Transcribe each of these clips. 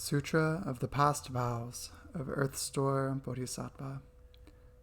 Sutra of the Past Vows of Earth Store Bodhisattva,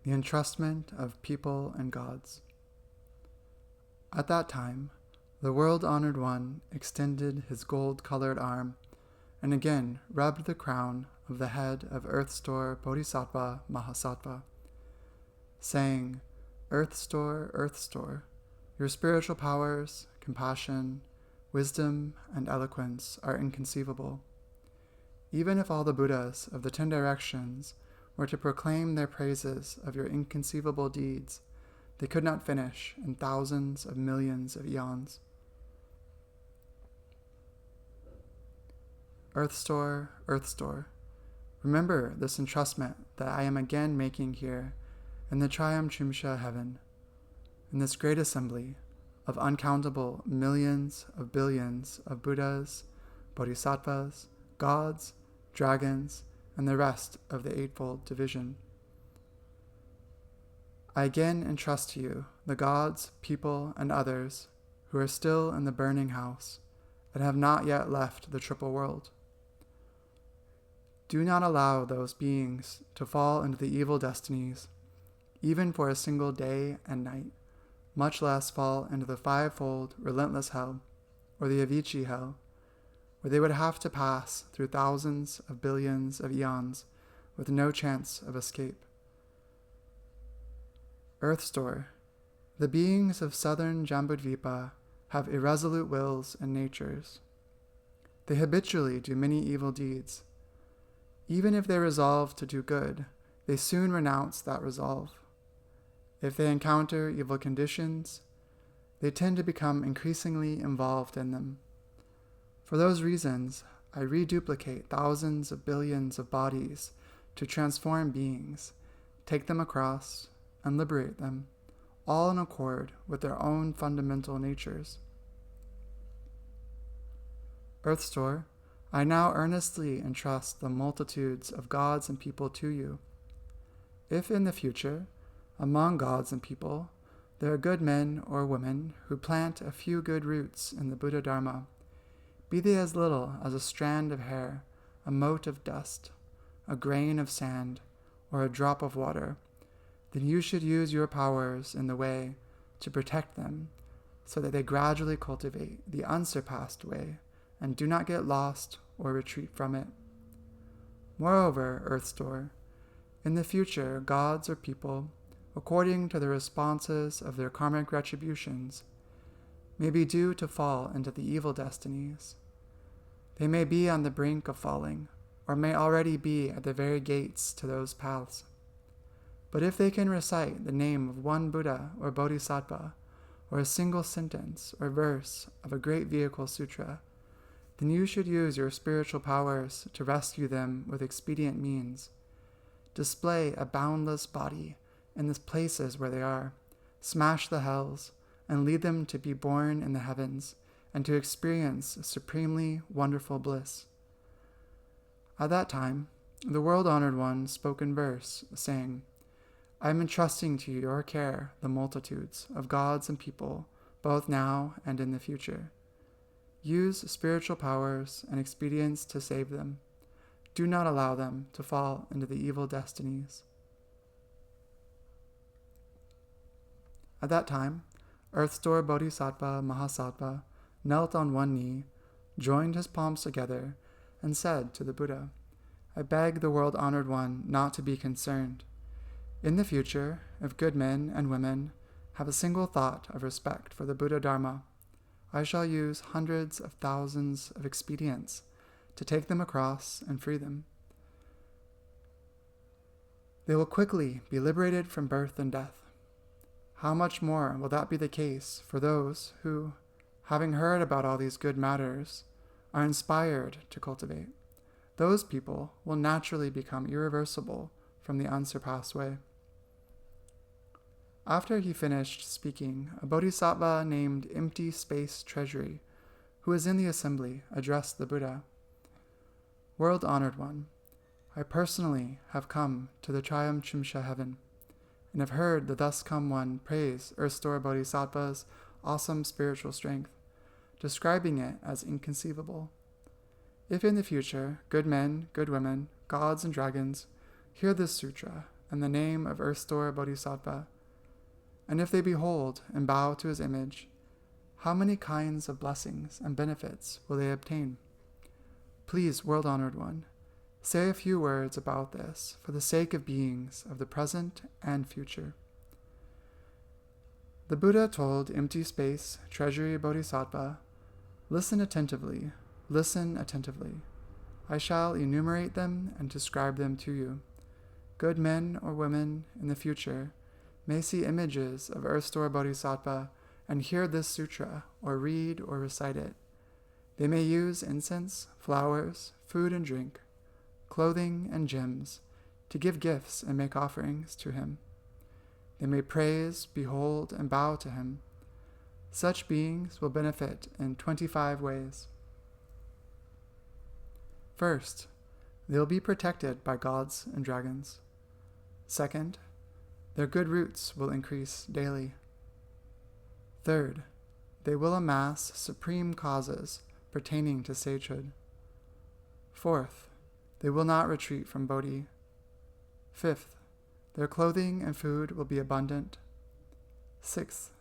the Entrustment of People and Gods. At that time, the world-honored one extended his gold-colored arm and again rubbed the crown of the head of Earth Store Bodhisattva Mahasattva, saying, Earth Store, your spiritual powers, compassion, wisdom, and eloquence are inconceivable. Even if all the Buddhas of the 10 directions were to proclaim their praises of your inconceivable deeds, they could not finish in thousands of millions of eons. Earth Store, remember this entrustment that I am again making here in the Triumchimsha heaven, in this great assembly of uncountable millions of billions of Buddhas, Bodhisattvas, gods, dragons, and the rest of the Eightfold Division. I again entrust to you the gods, people, and others who are still in the burning house and have not yet left the triple world. Do not allow those beings to fall into the evil destinies, even for a single day and night, much less fall into the fivefold relentless hell, or the Avicii hell, where they would have to pass through thousands of billions of eons with no chance of escape. Earth Store, the beings of southern Jambudvipa have irresolute wills and natures. They habitually do many evil deeds. Even if they resolve to do good, they soon renounce that resolve. If they encounter evil conditions, they tend to become increasingly involved in them. For those reasons, I reduplicate thousands of billions of bodies to transform beings, take them across, and liberate them, all in accord with their own fundamental natures. Earth Store, I now earnestly entrust the multitudes of gods and people to you. If in the future, among gods and people, there are good men or women who plant a few good roots in the Buddha Dharma, be they as little as a strand of hair, a mote of dust, a grain of sand, or a drop of water, then you should use your powers in the way to protect them so that they gradually cultivate the unsurpassed way and do not get lost or retreat from it. Moreover, Earth Store, in the future, gods or people, according to the responses of their karmic retributions, may be due to fall into the evil destinies. They may be on the brink of falling, or may already be at the very gates to those paths. But if they can recite the name of one Buddha or Bodhisattva, or a single sentence or verse of a great vehicle sutra, then you should use your spiritual powers to rescue them with expedient means. Display a boundless body in the places where they are, smash the hells, and lead them to be born in the heavens and to experience supremely wonderful bliss. At that time, the world-honored one spoke in verse, saying, I am entrusting to your care the multitudes of gods and people, both now and in the future. Use spiritual powers and expedients to save them. Do not allow them to fall into the evil destinies. At that time, Earth Store Bodhisattva Mahasattva knelt on one knee, joined his palms together, and said to the Buddha, I beg the world-honored one not to be concerned. In the future, if good men and women have a single thought of respect for the Buddha Dharma, I shall use hundreds of thousands of expedients to take them across and free them. They will quickly be liberated from birth and death. How much more will that be the case for those who, having heard about all these good matters, are inspired to cultivate? Those people will naturally become irreversible from the unsurpassed way. After he finished speaking, a bodhisattva named Empty Space Treasury, who was in the assembly, addressed the Buddha. World-honored one, I personally have come to the Triumchimsha heaven, and have heard the thus come one praise Earth Store Bodhisattva's awesome spiritual strength, describing it as inconceivable. If in the future good men, good women, gods and dragons hear this sutra and the name of Earth-Store Bodhisattva, and if they behold and bow to his image, how many kinds of blessings and benefits will they obtain? Please, world-honored one, say a few words about this for the sake of beings of the present and future. The Buddha told empty space, treasury Bodhisattva, listen attentively. I shall enumerate them and describe them to you. Good men or women in the future may see images of Earth-Store Bodhisattva and hear this sutra or read or recite it. They may use incense, flowers, food and drink, clothing and gems to give gifts and make offerings to him. They may praise, behold, and bow to him. Such beings will benefit in 25 ways. First, they will be protected by gods and dragons. Second, their good roots will increase daily. Third, they will amass supreme causes pertaining to sagehood. Fourth, they will not retreat from Bodhi. Fifth, their clothing and food will be abundant. Sixth,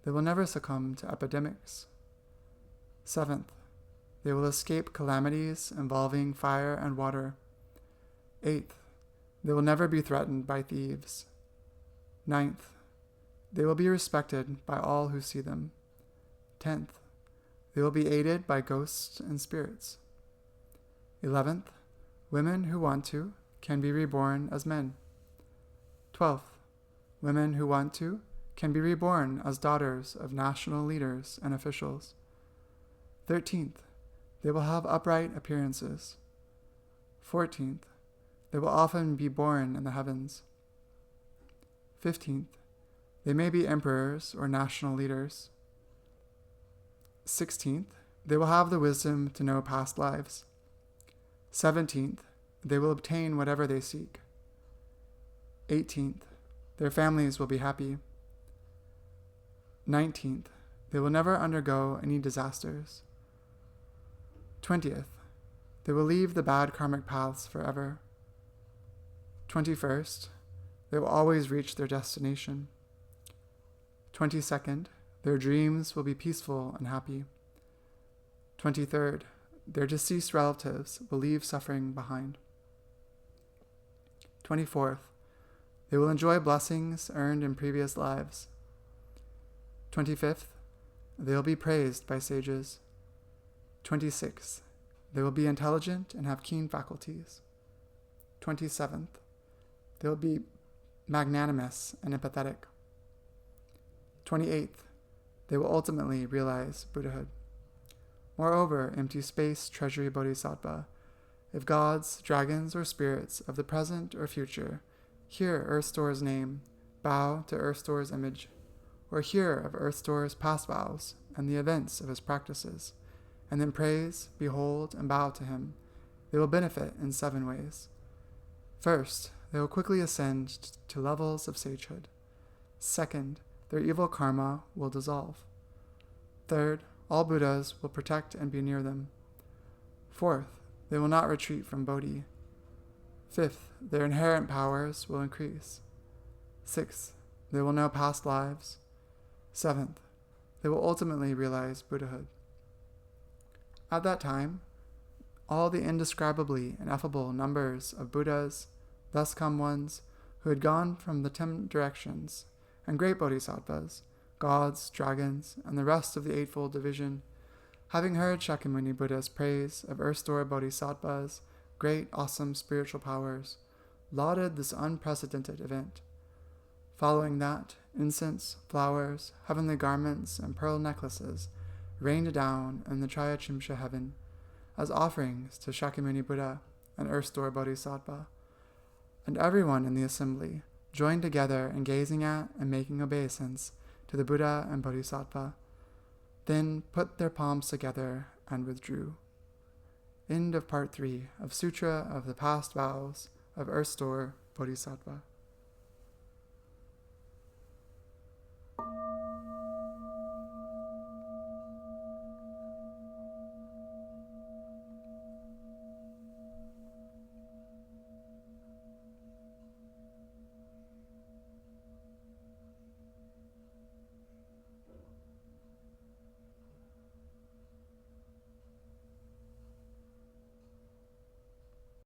they will never succumb to epidemics. Seventh, they will escape calamities involving fire and water. Eighth, they will never be threatened by thieves. Ninth, they will be respected by all who see them. 10th, they will be aided by ghosts and spirits. 11th, women who want to can be reborn as men. 12th, women who want to can be reborn as daughters of national leaders and officials. 13th, they will have upright appearances. 14th, they will often be born in the heavens. 15th, they may be emperors or national leaders. 16th, they will have the wisdom to know past lives. 17th, they will obtain whatever they seek. 18th, their families will be happy. 19th, they will never undergo any disasters. 20th, they will leave the bad karmic paths forever. 21st, they will always reach their destination. 22nd, their dreams will be peaceful and happy. 23rd, their deceased relatives will leave suffering behind. 24th, they will enjoy blessings earned in previous lives. 25th, they will be praised by sages. 26th, they will be intelligent and have keen faculties. 27th, they will be magnanimous and empathetic. 28th, they will ultimately realize Buddhahood. Moreover, empty space, treasury Bodhisattva, if gods, dragons, or spirits of the present or future hear Earth-Store's name, bow to Earth-Store's image, or hear of Earth-Store's past vows and the events of his practices, and then praise, behold, and bow to him, they will benefit in 7 ways. First, they will quickly ascend to levels of sagehood. Second, their evil karma will dissolve. Third, all Buddhas will protect and be near them. Fourth, they will not retreat from Bodhi. Fifth, their inherent powers will increase. Sixth, they will know past lives. Seventh, they will ultimately realize Buddhahood. At that time, all the indescribably ineffable numbers of Buddhas, thus come ones, who had gone from the 10 directions, and great bodhisattvas, gods, dragons, and the rest of the Eightfold Division, having heard Shakyamuni Buddha's praise of Earth-Store Bodhisattvas' great, awesome spiritual powers, lauded this unprecedented event. Following that, incense, flowers, heavenly garments, and pearl necklaces rained down in the Triyachimsha heaven as offerings to Shakyamuni Buddha and Earth-Store Bodhisattva, and everyone in the assembly joined together in gazing at and making obeisance to the Buddha and Bodhisattva, then put their palms together and withdrew. End of Part 3 of Sutra of the Past Vows of Earth-Store Bodhisattva.